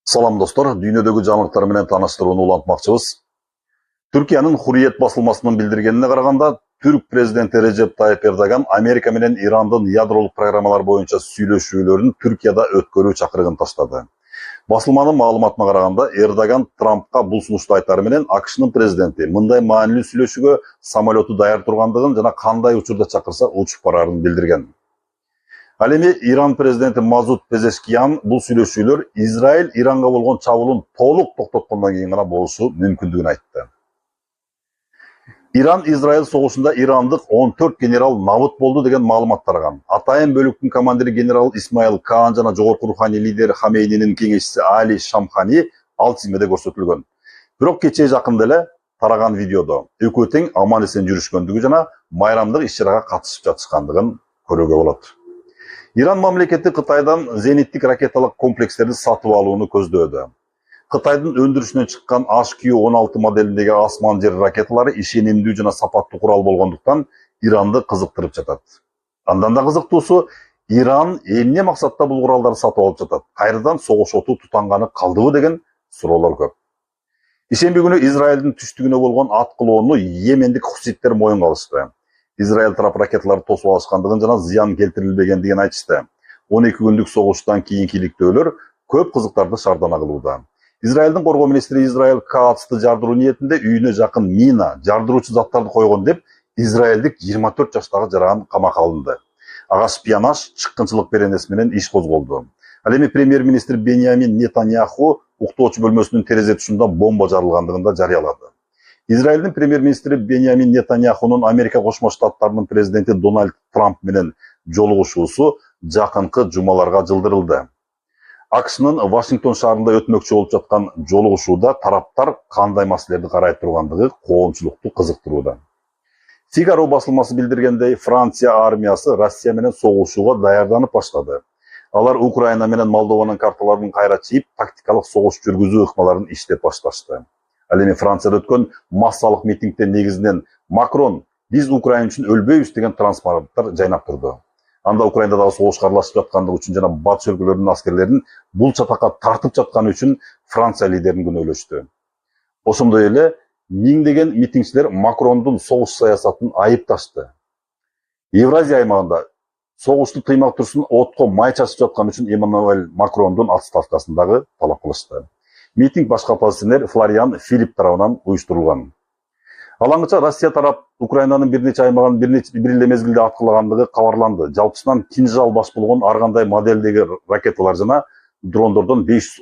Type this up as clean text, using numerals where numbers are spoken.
Салам достор, дүйнөдөгү жаңылыктар менен тааныштырууну улантмакчыбыз. Түркиянын Hurriyet басылмасынын билдиргенине караганда, Түрк президенти Режеп Тайып Эрдоган Америка менен Ирандын ядролук программалар боюнча сүйлөшүүлөрүн Түркияда өткөрүү чакырыгын таштады. Басылманын маалыматына караганда, Эрдоган Трампка бул сунушту айтары менен АКШнын президенти мындай маанилүү сүйлөшүүгө самолету даяр тургандыгын жана кандай учурда чакырса учуп барарын билдирген. Ал эми Иран президенти Мазут Пезешкиян бул сүйлөшүүлөр Израиль Иранга болгон чабуулун толук токтоткондон кийин гана болушу мүмкүндүгүн айтты. Иран-Израиль согушунда ирандык 14 генерал набыт болду деген маалымат тараган. Атайын бөлүктүн командири генерал Исмаил Каан жана жогорку руханий лидер Хамейнинин кеңешчиси Али Шамхани ал тизмеде көрсөтүлгөн. Бирок кечээ жакында эле тараган видеодо экөө тең аман эсен жүрүшкөндүгү жана майрамдык иш-чарага катышып жатышкандыгын көрүүгө болот. Иран мамлекети Кытайдан зениттик ракеталык комплекстерди сатып алууну көздөөдө. Кытайдын өндүрүшүнөн чыккан HQ-16 моделиндеги асман жер ракеталары ишенимдүү жана сапаттуу курал болгондуктан Иранды кызыктырып жатат. Андан да кызыктуусу, Иран эмне максатта бул куралдарды сатып алып жатат? Кайрадан согуш оту тутанганы калдыбы деген суроолор көп. Ишемби күнү Израилдин түштүгүнө болгон аткылоону Йемендик хуситтер моюнга алышты. Израиль тарап ракеталарды тосуп алышкандыгын жана зыян келтирилбегендигин айтышты. 12 күндүк согуштан кийинки иликтөөлөр көп кызыктарды шаардана кылууда. Израилдин коргоо министри Израиль Каацты жардыруу ниетинде үйүнө жакын мина, жардыруучу заттарды койгон деп израилдик 24 жаштагы жаран камакка алынды. Ага шпионаж, чыккынчылык беренеси менен иш козголду. Ал эми премьер-министр Беньямин Нетаньяху уктоочу бөлмөсүнүн терезе тушунда бомба жарылгандыгын да жарыялады. Израилдин премьер-министри Беньямин Нетаньяхунун Америка Кошмо Штаттарынын президенти Дональд Трамп менен жолугушуусу жакынкы жумаларга жылдырылды. АКШнын Вашингтон шаарында өтмөкчү болуп жаткан жолугушууда тараптар кандай маселелерди карай тургандыгы коомчулукту кызыктырууда. Фигаро басылмасы билдиргендей, Франция армиясы Россия менен согушууга даярданып баштады. Алар Украина менен Молдованын карталарын кайра чийип, тактикалык согуш жүргүзүү ыкмаларын иштеп башташты. Ал эми Францияда өткөн массалык митингде негизинен Макрон "Биз Украина үчүн өлбөйбүз" деген транспаранттар жайнап турду. Анда Украинадагы согушка аралашып жаткандыгы үчүн жана батыш өлкөлөрүнүн аскерлерин бул чатакка тартып жатканы үчүн Франция лидерин күнөөлөштү. Ошондой эле миңдеген митингчилер Макрондун согуш саясатын айыпташты. Евразия аймагында согушту тыймак турсун отко май чачып жатканы үчүн Эммануэль Макрондун отставкасын дагы талап кылышты. Митинг башкы оппозиционер Флориан Филипп тарабынан уюштурулган. Алаңыча Россия тарап Украинанын бир нече аймагын бир эле мезгилде аткылагандыгы кабарланды. Жалпысынан кинжал баш болгон ар кандай моделдеги ракеталар жана дрондордон 500